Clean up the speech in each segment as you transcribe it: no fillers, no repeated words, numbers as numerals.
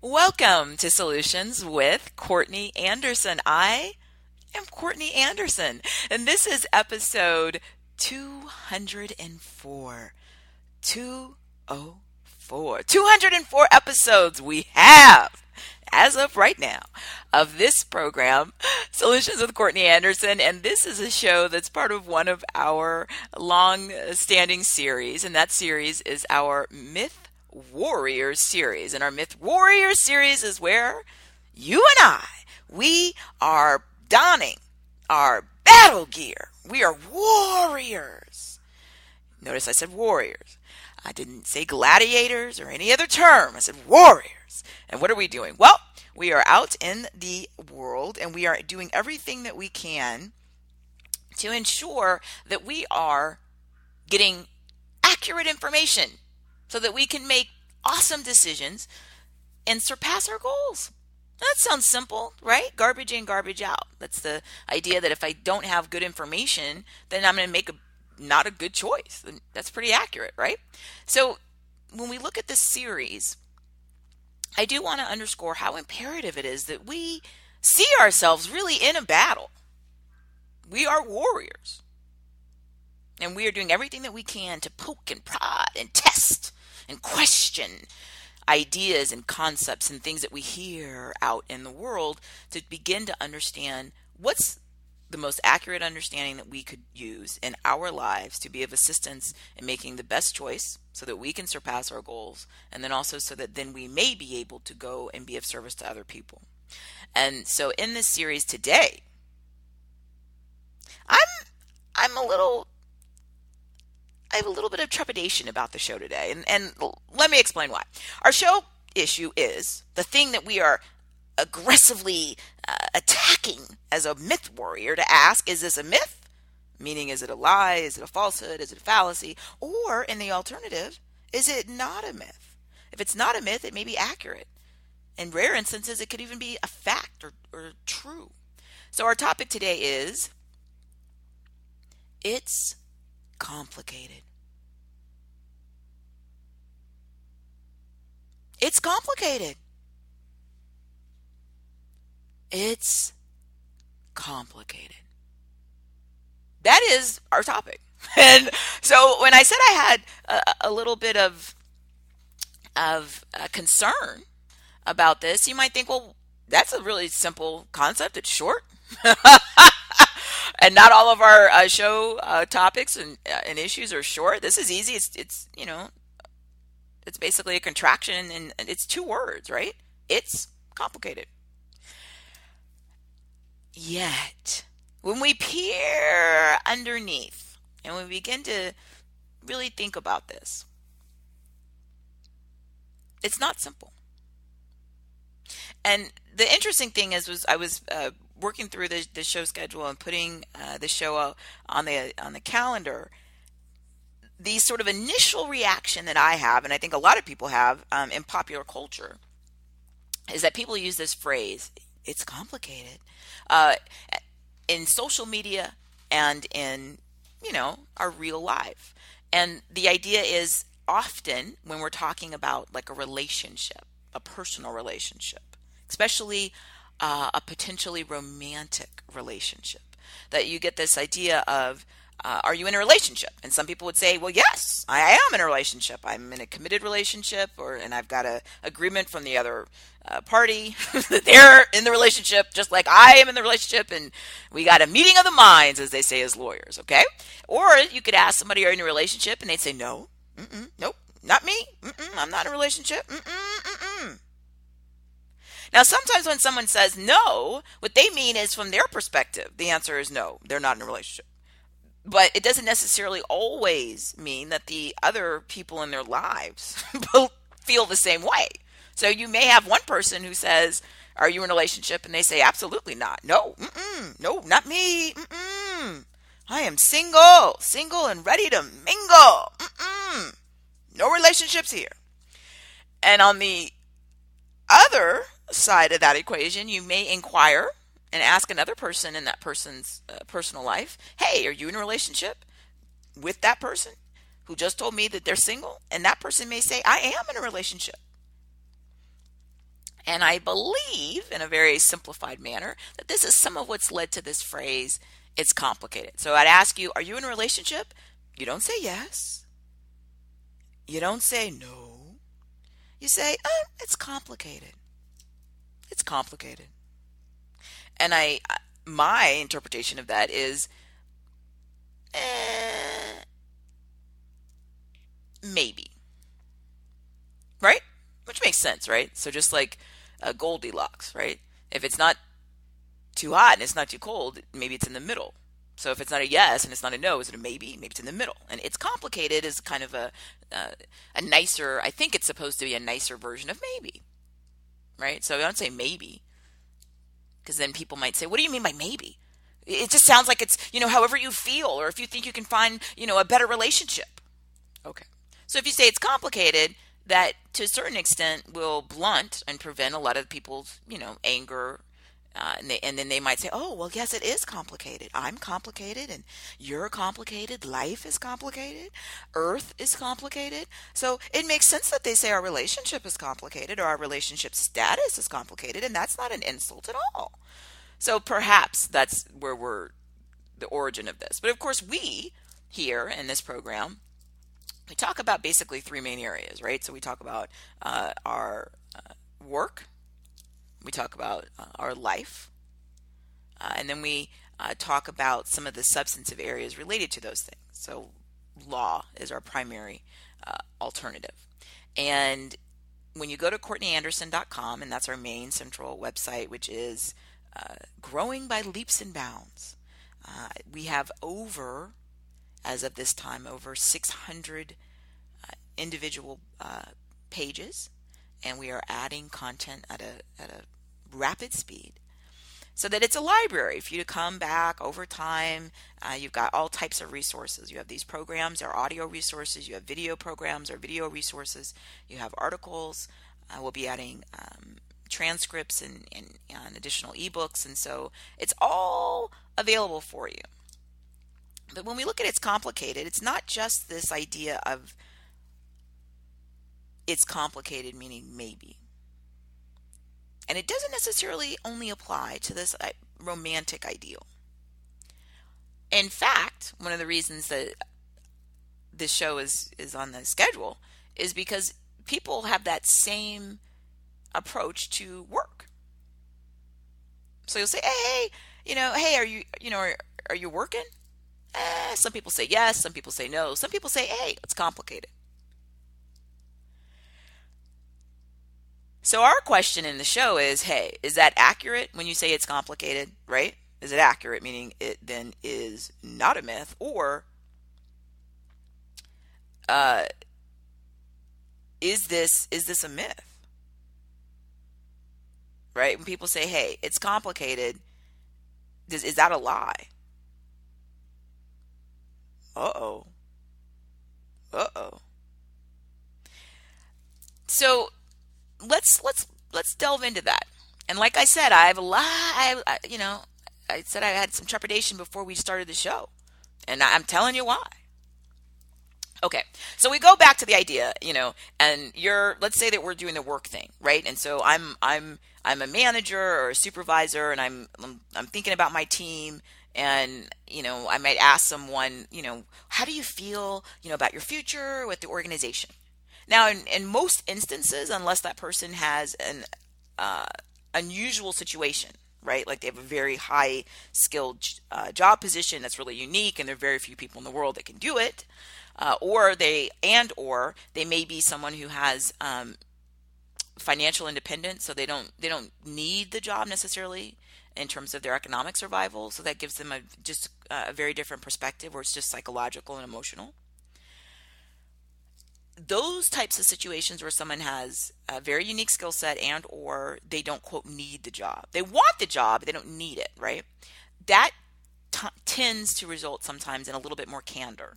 Welcome to Solutions with Courtney Anderson. I am Courtney Anderson, and this is episode 204. 204. 204 episodes we have as of right now of this program, Solutions with Courtney Anderson. And this is a show that's part of one of our long-standing series, and that series is our Myth Warriors series. And our Myth Warriors series is where you and we are donning our battle gear. We are warriors. Notice I said warriors. I didn't say gladiators or any other term. I said warriors. And what are we doing? Well, we are out in the world and we are doing everything that we can to ensure that we are getting accurate information so that we can make awesome decisions and surpass our goals. That sounds simple, right? Garbage in, garbage out. That's the idea that if I don't have good information, then I'm going to make not a good choice. That's pretty accurate, right? So when we look at this series, I do want to underscore how imperative it is that we see ourselves really in a battle. We are warriors. And we are doing everything that we can to poke and prod and test and question ideas and concepts and things that we hear out in the world to begin to understand what's the most accurate understanding that we could use in our lives to be of assistance in making the best choice so that we can surpass our goals, and then also so that then we may be able to go and be of service to other people. And so in this series today, I have a little bit of trepidation about the show today, and let me explain why. Our show issue is the thing that we are aggressively attacking as a myth warrior to ask, is this a myth? Meaning, is it a lie? Is it a falsehood? Is it a fallacy? Or, in the alternative, is it not a myth? If it's not a myth, it may be accurate. In rare instances, it could even be a fact or true. So our topic today is, it's complicated. It's complicated. It's complicated. That is our topic. And so when I said I had a little bit of concern about this, you might think, well, that's a really simple concept. It's short. And not all of our show topics and issues are short. This is easy. It's basically a contraction, and it's two words, right? It's complicated. Yet, when we peer underneath and we begin to really think about this, it's not simple. And the interesting thing is, I was working through the show schedule and putting the show on the calendar. The sort of initial reaction that I have, and I think a lot of people have in popular culture, is that people use this phrase, it's complicated, in social media and in, our real life. And the idea is often when we're talking about like a relationship, a personal relationship, especially a potentially romantic relationship, that you get this idea of, are you in a relationship? And some people would say, well, yes, I am in a relationship. I'm in a committed relationship, and I've got an agreement from the other party that they're in the relationship, just like I am in the relationship, and we got a meeting of the minds, as they say as lawyers, okay? Or you could ask somebody, are you in a relationship? And they'd say, no, nope, not me, I'm not in a relationship, Now, sometimes when someone says no, what they mean is, from their perspective, the answer is no, they're not in a relationship. But it doesn't necessarily always mean that the other people in their lives feel the same way. So you may have one person who says, are you in a relationship? And they say, absolutely not. No, no, not me. I am single and ready to mingle. No relationships here. And on the other side of that equation, you may inquire and ask another person in that person's personal life, hey, are you in a relationship with that person who just told me that they're single? And that person may say, I am in a relationship. And I believe, in a very simplified manner, that this is some of what's led to this phrase, it's complicated. So I'd ask you, are you in a relationship? You don't say yes. You don't say no. You say, it's complicated. It's complicated. And my interpretation of that is, maybe. Right? Which makes sense, right? So just like Goldilocks, right? If it's not too hot and it's not too cold, maybe it's in the middle. So if it's not a yes and it's not a no, is it a maybe? Maybe it's in the middle. And it's complicated is kind of a nicer, I think it's supposed to be a nicer version of maybe, right? So I don't say maybe, because then people might say, what do you mean by maybe? It just sounds like it's, however you feel, or if you think you can find, a better relationship. Okay. So if you say it's complicated, that to a certain extent will blunt and prevent a lot of people's, anger. And then they might say, oh, well, yes, it is complicated. I'm complicated and you're complicated. Life is complicated. Earth is complicated. So it makes sense that they say our relationship is complicated or our relationship status is complicated. And that's not an insult at all. So perhaps that's where the origin of this. But of course, we here in this program, we talk about basically three main areas, right? So we talk about our work. We talk about our life, and then we talk about some of the substantive areas related to those things. So law is our primary alternative. And when you go to CourtneyAnderson.com, and that's our main central website, which is growing by leaps and bounds, we have as of this time, over 600 individual pages. And we are adding content at a rapid speed so that it's a library for you to come back over time. You've got all types of resources. You have these programs, our audio resources. You have video programs, our video resources. You have articles. We'll be adding transcripts and additional ebooks. And so it's all available for you. But when we look at it's complicated, it's not just this idea of it's complicated, meaning maybe. And it doesn't necessarily only apply to this romantic ideal. In fact, one of the reasons that this show is on the schedule is because people have that same approach to work. So you'll say, hey, are you working? Some people say yes, some people say no, some people say, hey, it's complicated. So our question in the show is, hey, is that accurate when you say it's complicated, right? Is it accurate, meaning it then is not a myth, or is this a myth? Right? When people say, hey, it's complicated, is that a lie? Uh-oh. So let's delve into that. And like I said, I have a lot. I said I had some trepidation before we started the show, and I'm telling you why. Okay, so we go back to the idea, and let's say that we're doing the work thing, right? And so I'm a manager or a supervisor, and I'm thinking about my team, and I might ask someone, how do you feel, about your future with the organization? Now, in most instances, unless that person has an unusual situation, right? Like they have a very high skilled job position that's really unique, and there are very few people in the world that can do it, or they may be someone who has financial independence, so they don't need the job necessarily in terms of their economic survival. So that gives them a very different perspective, where it's just psychological and emotional. Those types of situations where someone has a very unique skill set and or they don't, quote, need the job. They want the job, but they don't need it, right? That tends to result sometimes in a little bit more candor,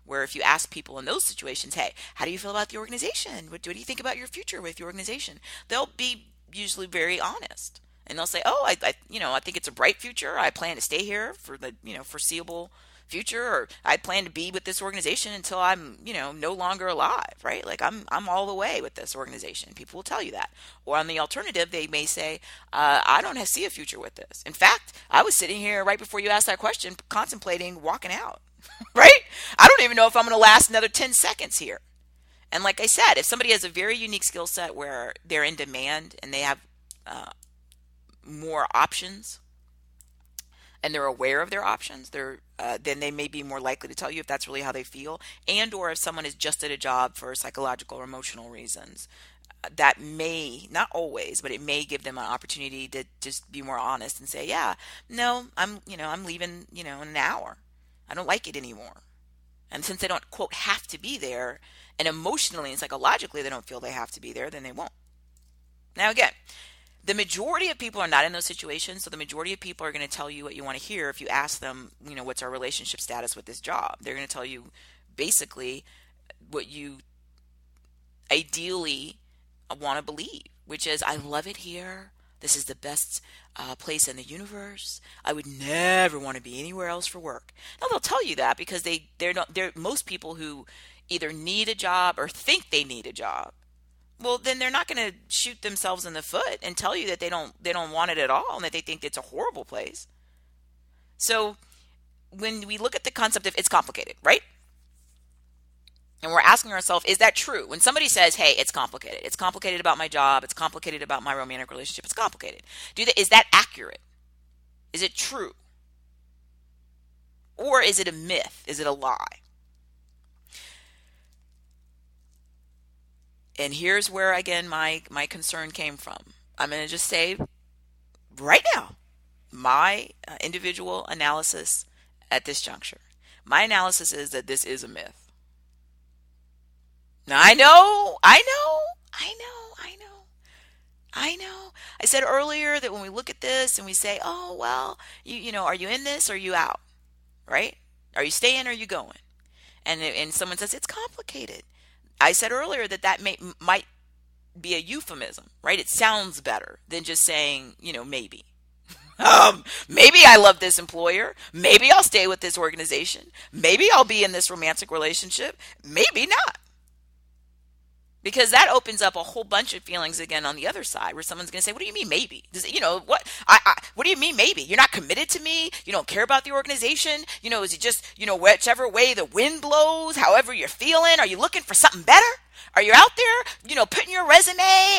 where if you ask people in those situations, hey, how do you feel about the organization? What do you think about your future with your organization? They'll be usually very honest. And they'll say, oh, I think it's a bright future. I plan to stay here for the foreseeable future, or I plan to be with this organization until I'm, no longer alive, right? Like I'm all the way with this organization. People will tell you that. Or on the alternative, they may say, I don't see a future with this. In fact, I was sitting here right before you asked that question, contemplating walking out, right? I don't even know if I'm going to last another 10 seconds here. And like I said, if somebody has a very unique skill set where they're in demand and they have more options, and they're aware of their options, then they may be more likely to tell you if that's really how they feel, and or if someone is just at a job for psychological or emotional reasons. That may, not always, but it may give them an opportunity to just be more honest and say, yeah, no, I'm leaving, in an hour. I don't like it anymore. And since they don't, quote, have to be there, and emotionally and psychologically they don't feel they have to be there, then they won't. Now, again, the majority of people are not in those situations, so the majority of people are going to tell you what you want to hear if you ask them, what's our relationship status with this job? They're going to tell you basically what you ideally want to believe, which is, I love it here. This is the best place in the universe. I would never want to be anywhere else for work. Now, they'll tell you that because they're most people who either need a job or think they need a job. Well, then they're not going to shoot themselves in the foot and tell you that they don't want it at all and that they think it's a horrible place. So when we look at the concept of it's complicated, right? And we're asking ourselves, is that true? When somebody says, hey, it's complicated about my job, it's complicated about my romantic relationship, it's complicated. Is that accurate? Is it true? Or is it a myth? Is it a lie? And here's where, again, my concern came from. I'm going to just say right now, my individual analysis at this juncture. My analysis is that this is a myth. Now, I know. I said earlier that when we look at this and we say, oh, well, are you in this or are you out? Right? Are you staying or are you going? And someone says, it's complicated. I said earlier that might be a euphemism, right? It sounds better than just saying, maybe. Maybe I love this employer. Maybe I'll stay with this organization. Maybe I'll be in this romantic relationship. Maybe not. Because that opens up a whole bunch of feelings again on the other side where someone's going to say, what do you mean maybe? What do you mean maybe? You're not committed to me? You don't care about the organization? Is it just, whichever way the wind blows, however you're feeling? Are you looking for something better? Are you out there, putting your resume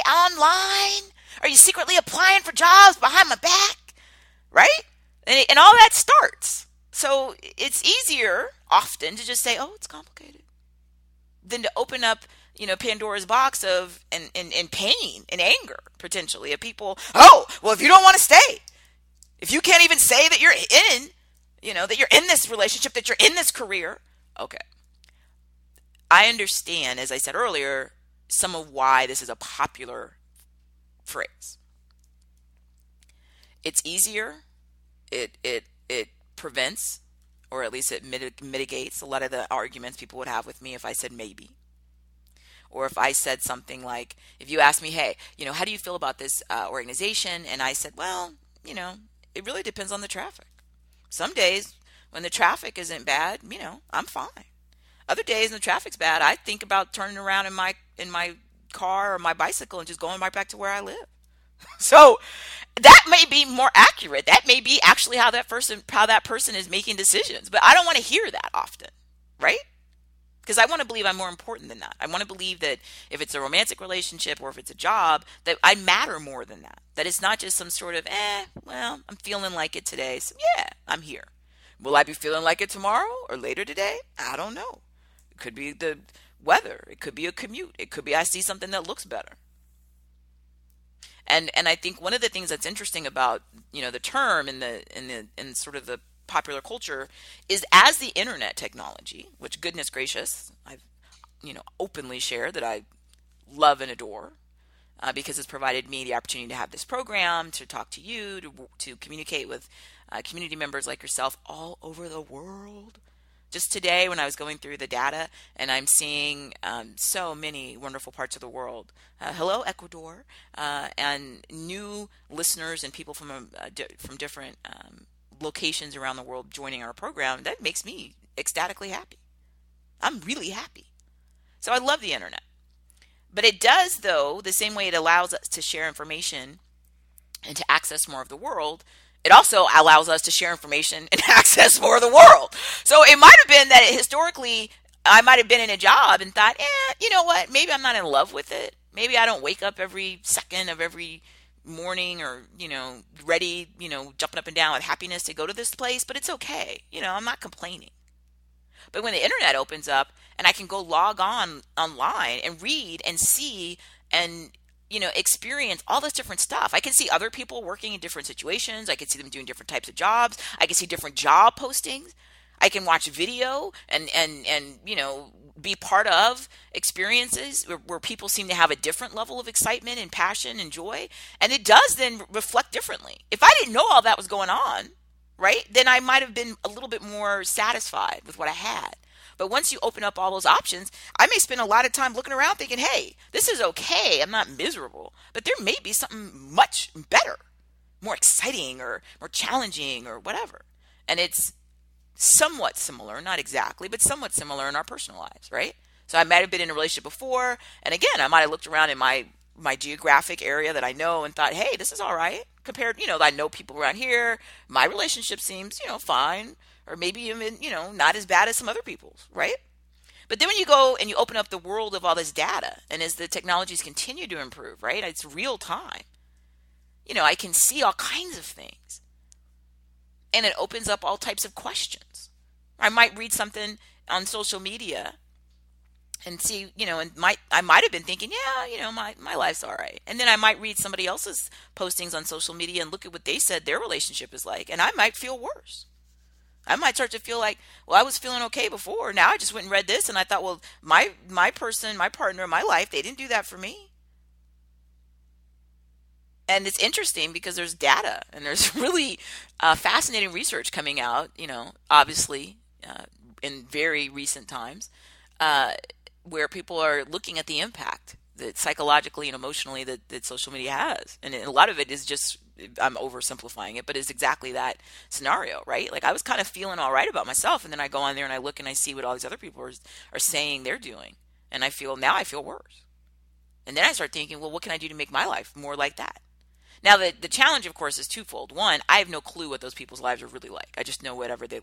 online? Are you secretly applying for jobs behind my back? Right? And all that starts. So it's easier often to just say, oh, it's complicated, than to open up Pandora's box of and pain and anger potentially of people. Oh, well, if you don't want to stay, if you can't even say that you're that you're in this relationship, that you're in this career. Okay. I understand, as I said earlier, some of why this is a popular phrase. It's easier. It prevents, or at least it mitigates a lot of the arguments people would have with me if I said maybe. Or if I said something like, if you asked me, hey, how do you feel about this organization? And I said, well, it really depends on the traffic. Some days when the traffic isn't bad, I'm fine. Other days when the traffic's bad, I think about turning around in my car or my bicycle and just going right back to where I live. So that may be more accurate. That may be actually how that person is making decisions. But I don't want to hear that often, right? Because I want to believe I'm more important than that. I want to believe that if it's a romantic relationship or if it's a job, that I matter more than that. That it's not just some sort of, well, I'm feeling like it today. So yeah, I'm here. Will I be feeling like it tomorrow or later today? I don't know. It could be the weather. It could be a commute. It could be I see something that looks better. And I think one of the things that's interesting about, the term in sort of the popular culture is as the internet technology, which goodness gracious, I've openly shared that I love and adore because it's provided me the opportunity to have this program, to talk to you, to communicate with community members like yourself all over the world. Just today when I was going through the data and I'm seeing so many wonderful parts of the world. Hello, Ecuador, and new listeners and people from different locations around the world joining our program, that makes me ecstatically happy. I'm really happy. So I love the internet. But it does, though, the same way it allows us to share information and to access more of the world, it also allows us to share information and access more of the world. So it might have been that historically I might have been in a job and thought, you know what? Maybe I'm not in love with it. Maybe I don't wake up every second of every morning or, ready, jumping up and down with happiness to go to this place, but it's okay. I'm not complaining. But when the internet opens up and I can go log on online and read and see and experience all this different stuff. I can see other people working in different situations. I can see them doing different types of jobs. I can see different job postings. I can watch video and be part of experiences where people seem to have a different level of excitement and passion and joy. And it does then reflect differently. If I didn't know all that was going on, right, then I might have been a little bit more satisfied with what I had. But once you open up all those options, I may spend a lot of time looking around thinking, hey, this is okay. I'm not miserable. But there may be something much better, more exciting or more challenging or whatever. And it's somewhat similar, not exactly, but somewhat similar in our personal lives, right? So I might have been in a relationship before. And again, I might have looked around in my geographic area that I know and thought, hey, this is all right. Compared, I know people around here. My relationship seems, fine. Or maybe even, not as bad as some other people's, right? But then when you go and you open up the world of all this data, and as the technologies continue to improve, right? It's real time. I can see all kinds of things. And it opens up all types of questions. I might read something on social media and see, and I might have been thinking, yeah, my life's all right. And then I might read somebody else's postings on social media and look at what they said their relationship is like, and I might feel worse. I might start to feel like, well, I was feeling okay before. Now I just went and read this and I thought, well, my person, my partner, my life, they didn't do that for me. And it's interesting because there's data and there's really fascinating research coming out, obviously in very recent times where people are looking at the impact that psychologically and emotionally that social media has. And a lot of it is just, I'm oversimplifying it, but it's exactly that scenario, right? Like I was kind of feeling all right about myself. And then I go on there and I look and I see what all these other people are saying they're doing. And I feel worse. And then I start thinking, well, what can I do to make my life more like that? Now, the challenge, of course, is twofold. One, I have no clue what those people's lives are really like. I just know whatever they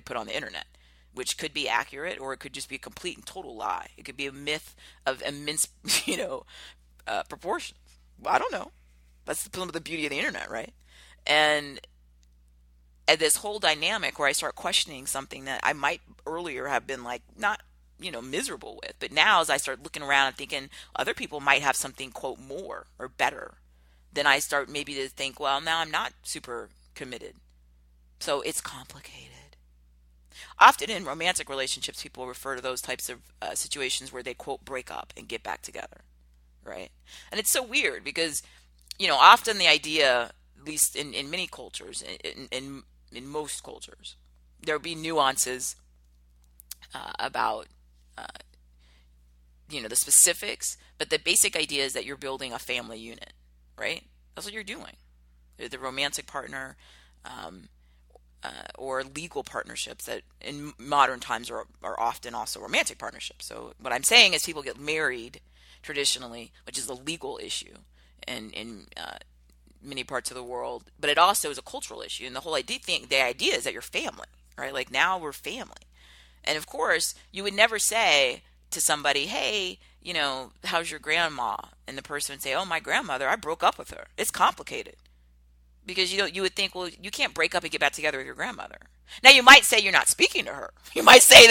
put on the internet, which could be accurate or it could just be a complete and total lie. It could be a myth of immense, proportions. Well, I don't know. That's some of the beauty of the internet, right? And this whole dynamic where I start questioning something that I might earlier have been like not, miserable with. But now as I start looking around and thinking other people might have something, quote, more or better, then I start maybe to think, well, now I'm not super committed. So it's complicated. Often in romantic relationships, people refer to those types of situations where they, quote, break up and get back together, right? And it's so weird because often the idea, at least in many cultures, in most cultures, there'll be nuances about, the specifics, but the basic idea is that you're building a family unit, right? That's what you're doing. The romantic partner or legal partnerships that in modern times are often also romantic partnerships. So what I'm saying is people get married traditionally, which is a legal issue in many parts of the world, but it also is a cultural issue. And the whole idea is that you're family, right? Like now we're family. And of course, you would never say to somebody, hey, how's your grandma? And the person would say, oh, my grandmother, I broke up with her. It's complicated. Because you would think, well, you can't break up and get back together with your grandmother. Now you might say you're not speaking to her. You might say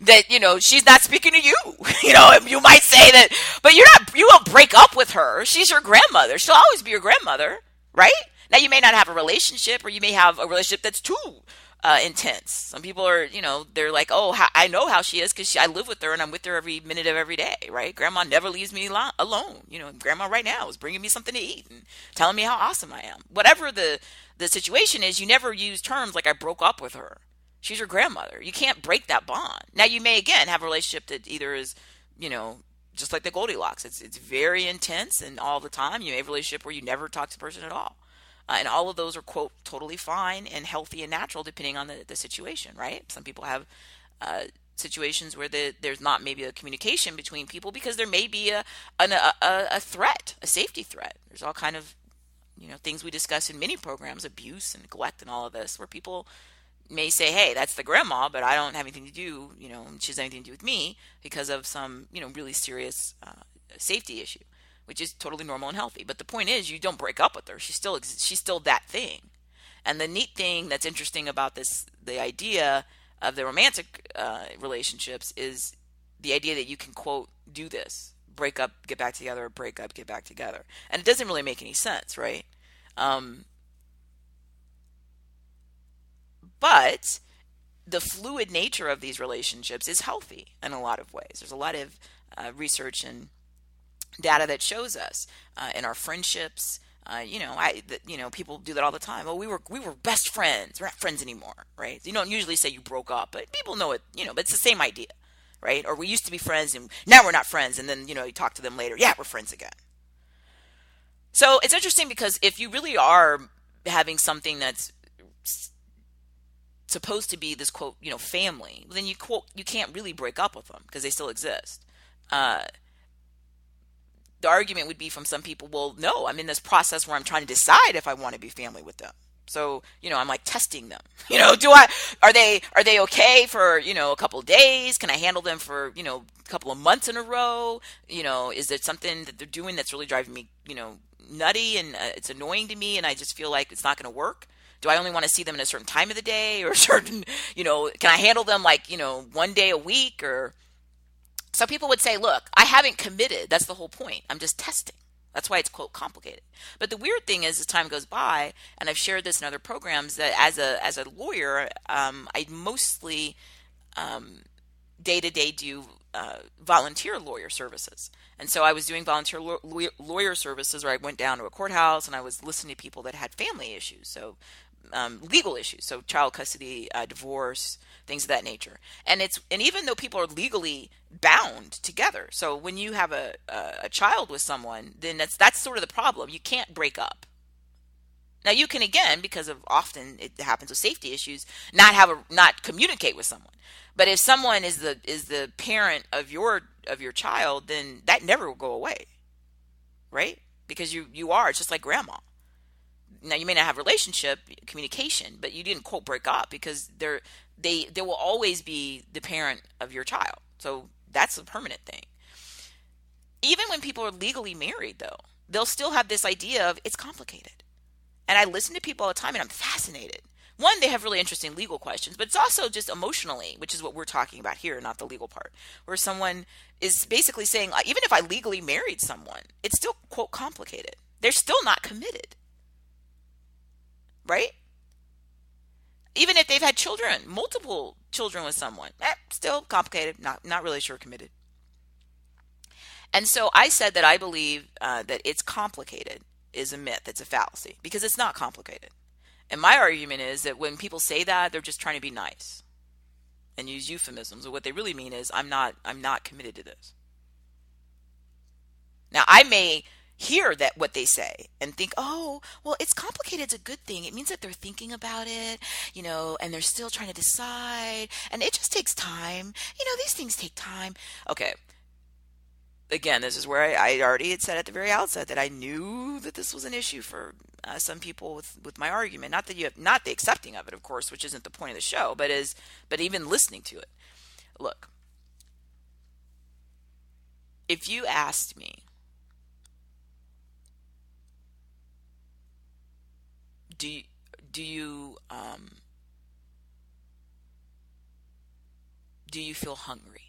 that she's not speaking to you. You might say that, but you won't break up with her. She's your grandmother. She'll always be your grandmother, right? Now you may not have a relationship, or you may have a relationship that's too intense. Some people are, they're like, oh, I know how she is because I live with her and I'm with her every minute of every day, right? Grandma never leaves me alone. Grandma right now is bringing me something to eat and telling me how awesome I am. Whatever the situation is, you never use terms like I broke up with her. She's your grandmother. You can't break that bond. Now you may again have a relationship that either is, just like the Goldilocks. It's very intense and all the time. You may have a relationship where you never talk to the person at all. And all of those are, quote, totally fine and healthy and natural depending on the situation, right? Some people have situations where there's not maybe a communication between people because there may be a threat, a safety threat. There's all kind of things we discuss in many programs, abuse and neglect and all of this, where people may say, hey, that's the grandma, but I don't have anything to do, she doesn't have anything to do with me because of some, really serious safety issue, which is totally normal and healthy. But the point is, you don't break up with her. She's still that thing. And the neat thing that's interesting about the idea of the romantic relationships is the idea that you can, quote, do this, break up, get back together, break up, get back together. And it doesn't really make any sense, right? But the fluid nature of these relationships is healthy in a lot of ways. There's a lot of research and data that shows us in our friendships. People do that all the time. Oh, we were best friends. We're not friends anymore, right? You don't usually say you broke up, but people know it. But it's the same idea, right? Or we used to be friends and now we're not friends, and then you talk to them later. Yeah, we're friends again. So it's interesting because if you really are having something that's supposed to be this, quote, family, then you can't really break up with them because they still exist. The argument would be from some people, well, no, I'm in this process where I'm trying to decide if I want to be family with them. So, I'm like testing them. Are they okay for, a couple of days? Can I handle them for, a couple of months in a row? Is it something that they're doing that's really driving me, nutty and it's annoying to me and I just feel like it's not going to work? Do I only want to see them in a certain time of the day or certain, can I handle them like, one day a week? Or some people would say, look, I haven't committed. That's the whole point. I'm just testing. That's why it's, quote, complicated. But the weird thing is, as time goes by, and I've shared this in other programs, that as a lawyer, I mostly day-to-day do volunteer lawyer services. And so I was doing volunteer lawyer services where I went down to a courthouse and I was listening to people that had family issues, so legal issues, so child custody, divorce, things of that nature. And even though people are legally bound together, so when you have a child with someone, then that's sort of the problem. You can't break up. Now you can, again, because of often it happens with safety issues, not communicate with someone. But if someone is the parent of your child, then that never will go away, right? Because you are, it's just like grandma. Now you may not have relationship communication, but you didn't, quote, break up, because they will always be the parent of your child. So that's a permanent thing. Even when people are legally married, though, they'll still have this idea of it's complicated. And I listen to people all the time and I'm fascinated. One, they have really interesting legal questions, but it's also just emotionally, which is what we're talking about here, not the legal part, where someone is basically saying, even if I legally married someone, it's still, quote, complicated. They're still not committed, right? Even if they've had children, multiple children with someone, still complicated, not really sure committed. And so I said that I believe that it's complicated is a myth. It's a fallacy because it's not complicated. And my argument is that when people say that, they're just trying to be nice and use euphemisms. And what they really mean is I'm not committed to this. Now, I may hear that what they say and think, oh, well, it's complicated. It's a good thing. It means that they're thinking about it, and they're still trying to decide. And it just takes time. These things take time. Okay. Again, this is where I already had said at the very outset that I knew that this was an issue for some people with my argument. Not that not the accepting of it, of course, which isn't the point of the show, but even listening to it. Look, if you asked me, do you feel hungry?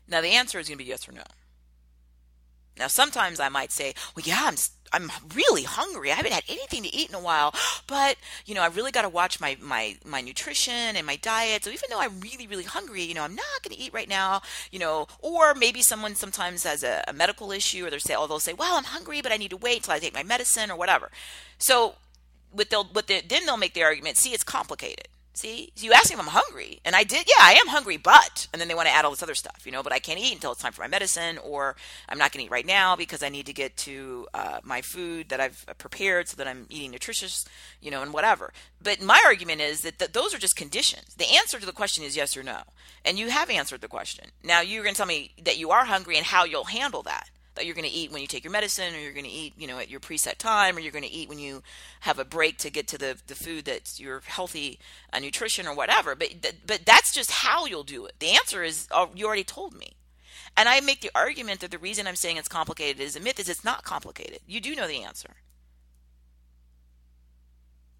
Now, the answer is going to be yes or no. Now, sometimes I might say, well, yeah, I'm really hungry. I haven't had anything to eat in a while, but, I really got to watch my nutrition and my diet. So even though I'm really, really hungry, I'm not going to eat right now, or maybe someone sometimes has a medical issue, or they'll say, well, I'm hungry, but I need to wait until I take my medicine or whatever. So then they'll make the argument, see, it's complicated. See, so you asked me if I'm hungry, and I did. Yeah, I am hungry, but, and then they want to add all this other stuff, but I can't eat until it's time for my medicine, or I'm not going to eat right now because I need to get to my food that I've prepared so that I'm eating nutritious, and whatever. But my argument is that those are just conditions. The answer to the question is yes or no, and you have answered the question. Now you're going to tell me that you are hungry and how you'll handle that. That you're going to eat when you take your medicine, or you're going to eat, at your preset time, or you're going to eat when you have a break to get to the food that's your healthy nutrition or whatever. But that's just how you'll do it. The answer is, you already told me. And I make the argument that the reason I'm saying it's complicated is a myth is it's not complicated. You do know the answer.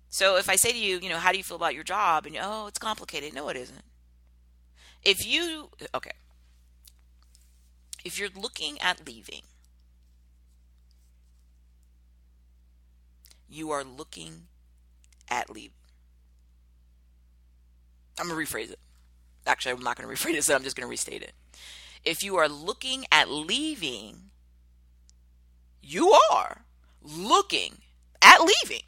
So if I say to you, how do you feel about your job? And oh, it's complicated. No, it isn't. Okay. If you're looking at leaving, you are looking at leaving. I'm going to rephrase it. Actually, I'm not going to rephrase it, so I'm just going to restate it. If you are looking at leaving, you are looking at leaving.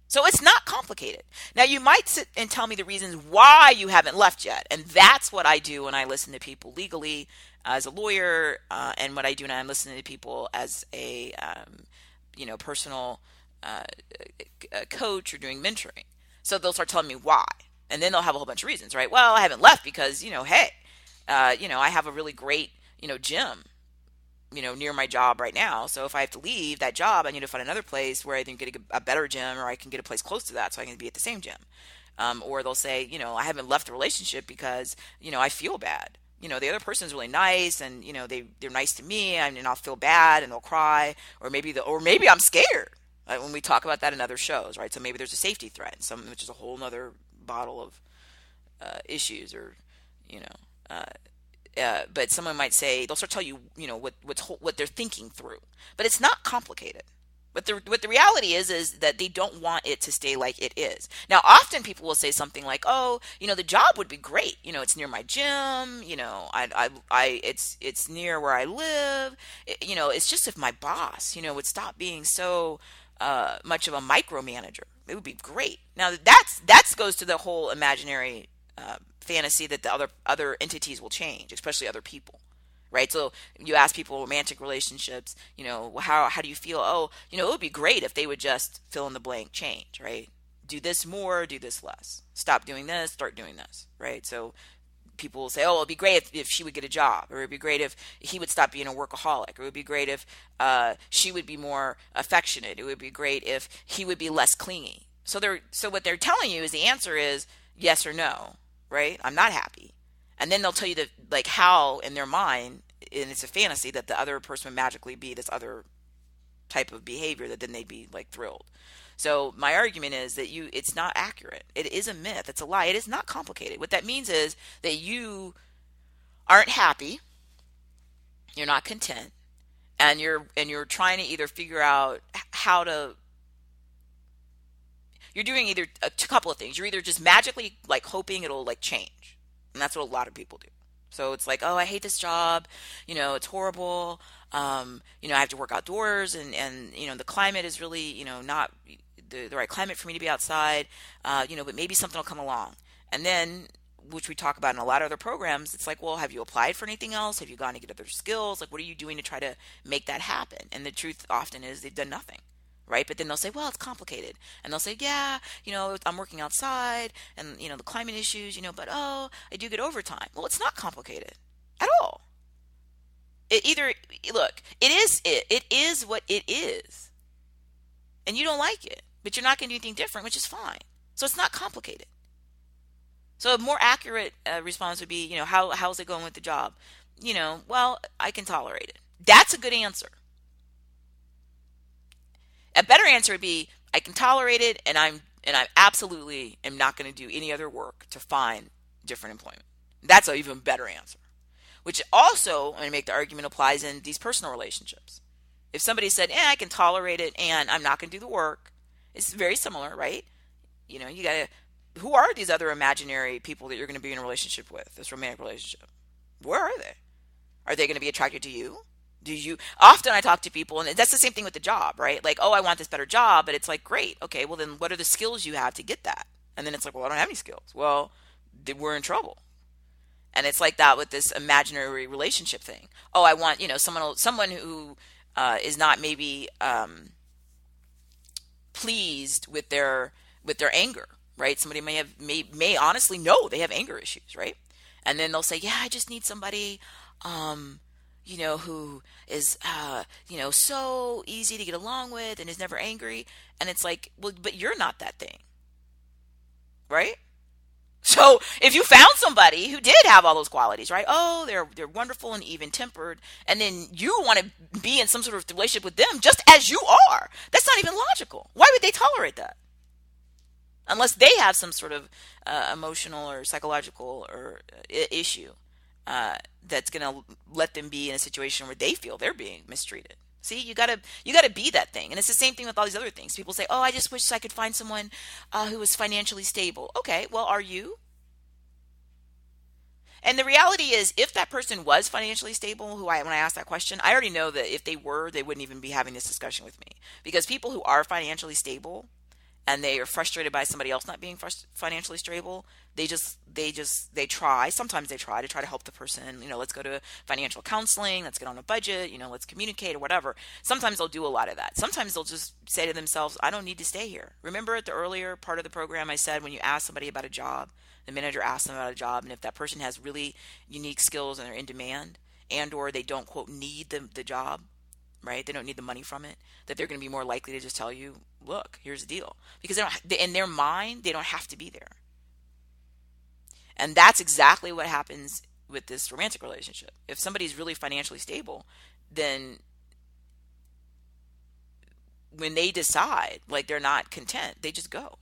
So it's not complicated. Now, you might sit and tell me the reasons why you haven't left yet. And that's what I do when I listen to people legally as a lawyer, and what I do when I'm listening to people as a personal coach or doing mentoring. So they'll start telling me why. And then they'll have a whole bunch of reasons, right? Well, I haven't left because, hey, I have a really great, gym, near my job right now. So if I have to leave that job, I need to find another place where I can get a better gym, or I can get a place close to that so I can be at the same gym. Or they'll say, I haven't left the relationship because, I feel bad. The other person's really nice, and, they're nice to me, and I'll feel bad, and they'll cry. Or maybe I'm scared. When we talk about that in other shows, right? So maybe there's a safety threat, which is a whole nother bottle of issues, or, but someone might say, they'll start telling you, what they're thinking through. But it's not complicated. But what the reality is that they don't want it to stay like it is. Now, often people will say something like, "Oh, the job would be great. It's near my gym. It's near where I live. It's just if my boss, would stop being so much of a micromanager, it would be great." Now, that goes to the whole imaginary fantasy that the other entities will change, especially other people. Right. So you ask people romantic relationships, how do you feel? Oh, it would be great if they would just fill in the blank change, right? Do this more, do this less. Stop doing this, start doing this, right? So people will say, oh, it'd be great if she would get a job, or it'd be great if he would stop being a workaholic, or it would be great if she would be more affectionate. It would be great if he would be less clingy. So what they're telling you is the answer is yes or no, right? I'm not happy. And then they'll tell you that, like, how in their mind, and it's a fantasy, that the other person would magically be this other type of behavior that then they'd be like thrilled. So my argument is that it's not accurate. It is a myth. It's a lie. It is not complicated. What that means is that you aren't happy, you're not content, and you're trying to either figure out how to. You're doing either a couple of things. You're either just magically like hoping it'll like change. And that's what a lot of people do. So it's like, oh, I hate this job. It's horrible. I have to work outdoors, and the climate is really, not the right climate for me to be outside. But maybe something will come along. And then, which we talk about in a lot of other programs, it's like, well, have you applied for anything else? Have you gone to get other skills? Like, what are you doing to try to make that happen? And the truth often is they've done nothing. Right? But then they'll say, well, it's complicated. And they'll say, yeah, I'm working outside, and, the climate issues, but, oh, I do get overtime. Well, it's not complicated at all. It is what it is. And you don't like it, but you're not going to do anything different, which is fine. So it's not complicated. So a more accurate response would be, how's it going with the job? Well, I can tolerate it. That's a good answer. A better answer would be, I can tolerate it, and I absolutely am not going to do any other work to find different employment. That's an even better answer. Which also, I'm going to make the argument, applies in these personal relationships. If somebody said, I can tolerate it, and I'm not going to do the work, it's very similar, right? You got to, who are these other imaginary people that you're going to be in a relationship with, this romantic relationship? Where are they? Are they going to be attracted to you? Often I talk to people, and that's the same thing with the job, right? Like, oh, I want this better job, but it's like, great. Okay, well then what are the skills you have to get that? And then it's like, well, I don't have any skills. Well, we're in trouble. And it's like that with this imaginary relationship thing. Oh, I want, someone who is not maybe pleased with their anger, right? Somebody may honestly know they have anger issues, right? And then they'll say, yeah, I just need somebody, who is, so easy to get along with and is never angry. And it's like, well, but you're not that thing, right? So if you found somebody who did have all those qualities, right? Oh, they're wonderful and even tempered, and then you want to be in some sort of relationship with them just as you are. That's not even logical. Why would they tolerate that? Unless they have some sort of emotional or psychological or issue that's going to let them be in a situation where they feel they're being mistreated. See, you gotta be that thing, and it's the same thing with all these other things. People say, "Oh, I just wish I could find someone who was financially stable." Okay, well, are you? And the reality is, if that person was financially stable, when I asked that question, I already know that if they were, they wouldn't even be having this discussion with me. Because people who are financially stable and they are frustrated by somebody else not being financially stable, they try. Sometimes they try to help the person. Let's go to financial counseling. Let's get on a budget. Let's communicate or whatever. Sometimes they'll do a lot of that. Sometimes they'll just say to themselves, "I don't need to stay here." Remember at the earlier part of the program, I said when you ask somebody about a job, the manager asks them about a job, and if that person has really unique skills and they're in demand, and or they don't quote need the job, right? They don't need the money from it, that they're going to be more likely to just tell you, "Look, here's the deal," because in their mind they don't have to be there. And that's exactly what happens with this romantic relationship. If somebody's really financially stable, then when they decide like they're not content, they just go.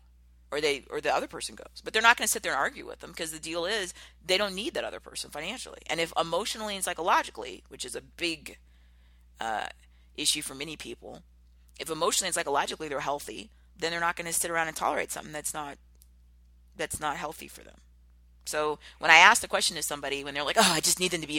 Or the other person goes. But they're not going to sit there and argue with them, because the deal is they don't need that other person financially. And if emotionally and psychologically, which is a big issue for many people, if emotionally and psychologically they're healthy, then they're not going to sit around and tolerate something that's not healthy for them. So when I ask the question to somebody, when they're like, "Oh, I just need them to be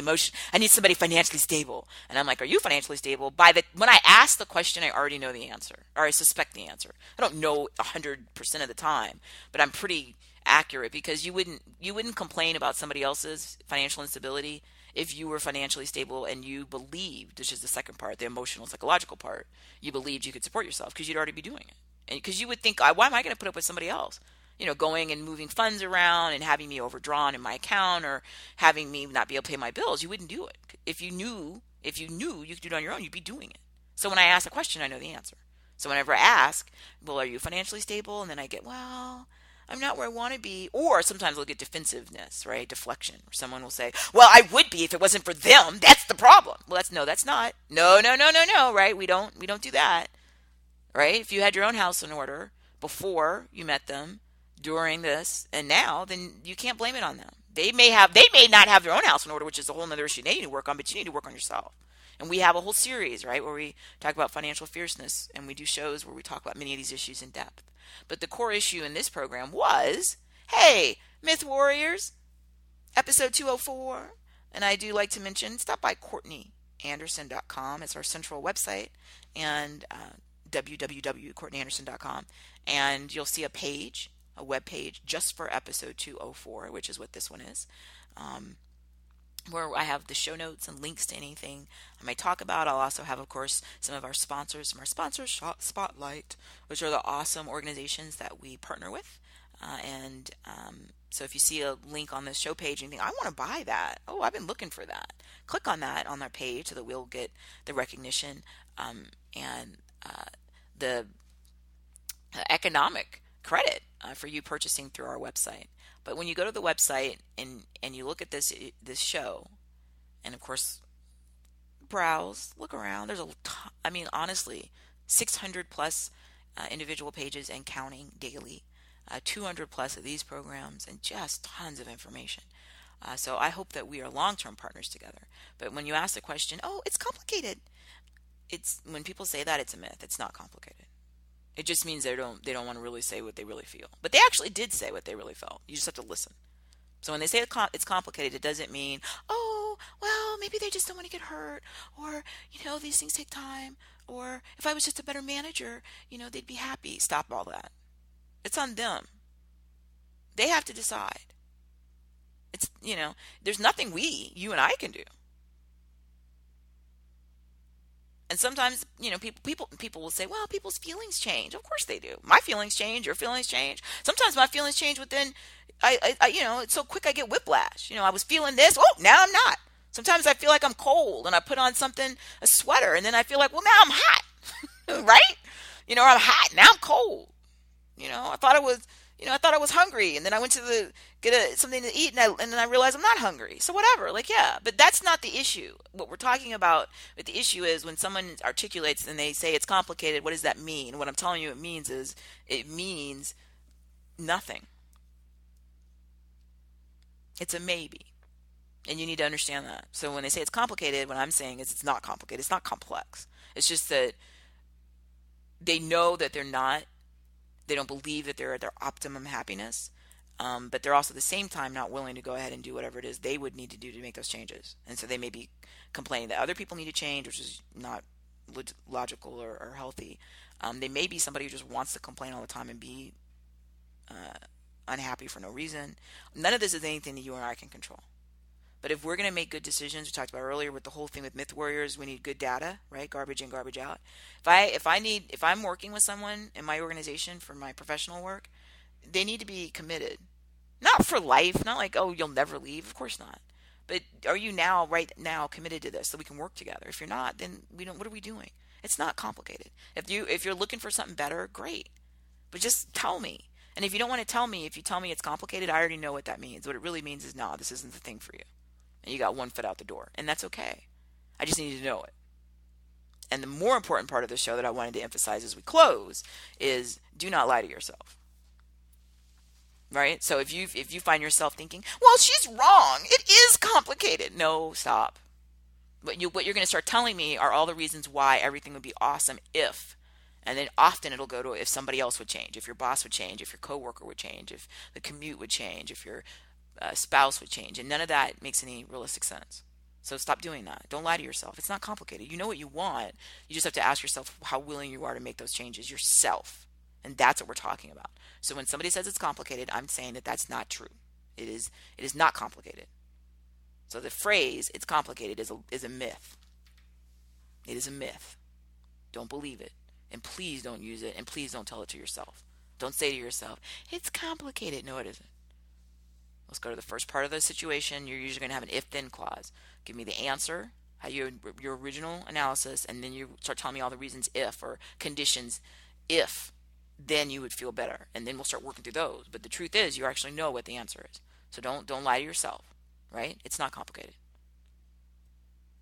I need somebody financially stable," and I'm like, "Are you financially stable?" When I ask the question, I already know the answer, or I suspect the answer. I don't know 100% of the time, but I'm pretty accurate, because you wouldn't complain about somebody else's financial instability if you were financially stable and you believed, which is the second part, the emotional psychological part, you believed you could support yourself, because you'd already be doing it, and because you would think, why am I going to put up with somebody else? Going and moving funds around and having me overdrawn in my account, or having me not be able to pay my bills. You wouldn't do it. If you knew you could do it on your own, you'd be doing it. So when I ask a question, I know the answer. So whenever I ask, "Well, are you financially stable?" And then I get, "Well, I'm not where I want to be." Or sometimes I'll get defensiveness, right? Deflection. Or someone will say, "Well, I would be if it wasn't for them. That's the problem." Well, that's not. No, no, no, no, no, right? We don't do that. Right? If you had your own house in order before you met them, during this and now, then you can't blame it on them. They may not have their own house in order, which is a whole other issue they need to work on, but you need to work on yourself. And we have a whole series, right, where we talk about financial fierceness, and we do shows where we talk about many of these issues in depth. But the core issue in this program was, hey, Myth Warriors, episode 204. And I do like to mention, stop by CourtneyAnderson.com. It's our central website, and www.courtneyAnderson.com. And you'll see a web page just for episode 204, which is what this one is, where I have the show notes and links to anything I might talk about. I'll also have, of course, some of our sponsors from our sponsor spotlight, which are the awesome organizations that we partner with. So if you see a link on this show page and you think, "I want to buy that. Oh, I've been looking for that," click on that on our page so that we'll get the recognition and the economic credit for you purchasing through our website. But when you go to the website and you look at this show, and of course browse, look around, there's honestly 600 plus individual pages and counting daily, 200 plus of these programs, and just tons of information. So I hope that we are long-term partners together. But when you ask the question, "Oh, it's complicated," when people say that, it's a myth. It's not complicated. It just means they don't want to really say what they really feel. But they actually did say what they really felt. You just have to listen. So when they say it's complicated, it doesn't mean, "Oh, well, maybe they just don't want to get hurt," or, "These things take time," or, "If I was just a better manager, they'd be happy." Stop all that. It's on them. They have to decide. It's, there's nothing you and I can do. And sometimes, people will say, well, people's feelings change. Of course they do. My feelings change. Your feelings change. Sometimes my feelings change within, it's so quick I get whiplash. I was feeling this. Oh, now I'm not. Sometimes I feel like I'm cold and I put on a sweater, and then I feel like, well, now I'm hot, right? I'm hot. Now I'm cold. I thought I was hungry, and then I went to get something to eat, and then I realized I'm not hungry. So whatever, yeah, but that's not the issue. What we're talking about, what the issue is, when someone articulates and they say it's complicated, what does that mean? What I'm telling you it means nothing. It's a maybe. And you need to understand that. So when they say it's complicated, what I'm saying is it's not complicated. It's not complex. It's just that they know that they don't believe that they're at their optimum happiness, but they're also at the same time not willing to go ahead and do whatever it is they would need to do to make those changes. And so they may be complaining that other people need to change, which is not logical or healthy. They may be somebody who just wants to complain all the time and be unhappy for no reason. None of this is anything that you and I can control. But if we're going to make good decisions, we talked about earlier with the whole thing with myth warriors, we need good data, right? Garbage in, garbage out. If I'm working with someone in my organization for my professional work, they need to be committed. Not for life, not like, oh, you'll never leave. Of course not. But are you right now committed to this so we can work together? If you're not, then what are we doing? It's not complicated. If you're looking for something better, great. But just tell me. And if you don't want to tell me, if you tell me it's complicated, I already know what that means. What it really means is, no, this isn't the thing for you. And you got one foot out the door. And that's okay. I just need to know it. And the more important part of the show that I wanted to emphasize as we close is, do not lie to yourself. Right? So if you find yourself thinking, well, she's wrong. It is complicated. No, stop. What you're going to start telling me are all the reasons why everything would be awesome if. And then often it'll go to if somebody else would change, if your boss would change, if your coworker would change, if the commute would change, if your spouse would change. And none of that makes any realistic sense. So stop doing that. Don't lie to yourself. It's not complicated. You know what you want. You just have to ask yourself how willing you are to make those changes yourself. And that's what we're talking about. So when somebody says it's complicated, I'm saying that that's not true. It is not complicated. So the phrase "it's complicated" is a myth. It is a myth. Don't believe it. And please don't use it. And please don't tell it to yourself. Don't say to yourself, it's complicated. No, it isn't. Let's go to the first part of the situation. You're usually going to have an if-then clause. Give me the answer, your original analysis, and then you start telling me all the reasons if, or conditions if, then you would feel better. And then we'll start working through those. But the truth is, you actually know what the answer is. So don't lie to yourself, right? It's not complicated.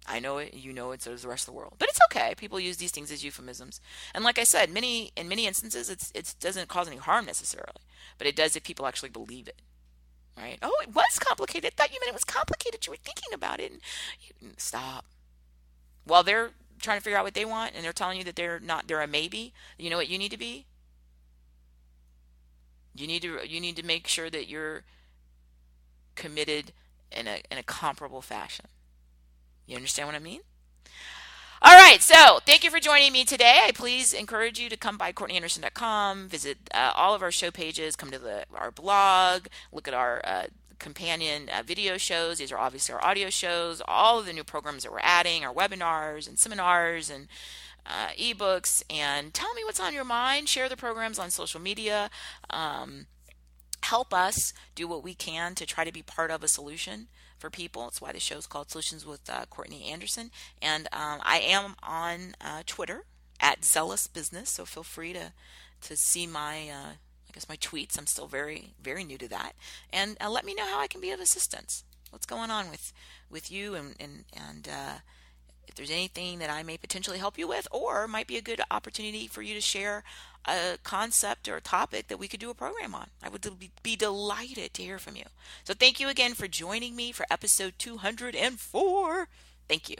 I know it, you know it, so does the rest of the world. But it's okay. People use these things as euphemisms. And like I said, in many instances, it doesn't cause any harm necessarily. But it does if people actually believe it. Right? Oh, it was complicated. I thought you meant it was complicated. You were thinking about it. Stop. While they're trying to figure out what they want and they're telling you that they're a maybe, you know what you need to be? You need to make sure that you're committed in a comparable fashion. You understand what I mean? All right, so thank you for joining me today. I please encourage you to come by CourtneyAnderson.com, visit all of our show pages, come to our blog, look at our companion video shows. These are obviously our audio shows, all of the new programs that we're adding, our webinars and seminars and ebooks, and tell me what's on your mind. Share the programs on social media. Help us do what we can to try to be part of a solution for people. That's why the show is called Solutions with Courtney Anderson. And I am on Twitter at Zealous Business, so feel free to see my my tweets. I'm still very, very new to that. And let me know how I can be of assistance. What's going on with you, and if there's anything that I may potentially help you with, or might be a good opportunity for you to share a concept or a topic that we could do a program on. I would be delighted to hear from you. So thank you again for joining me for episode 204. Thank you.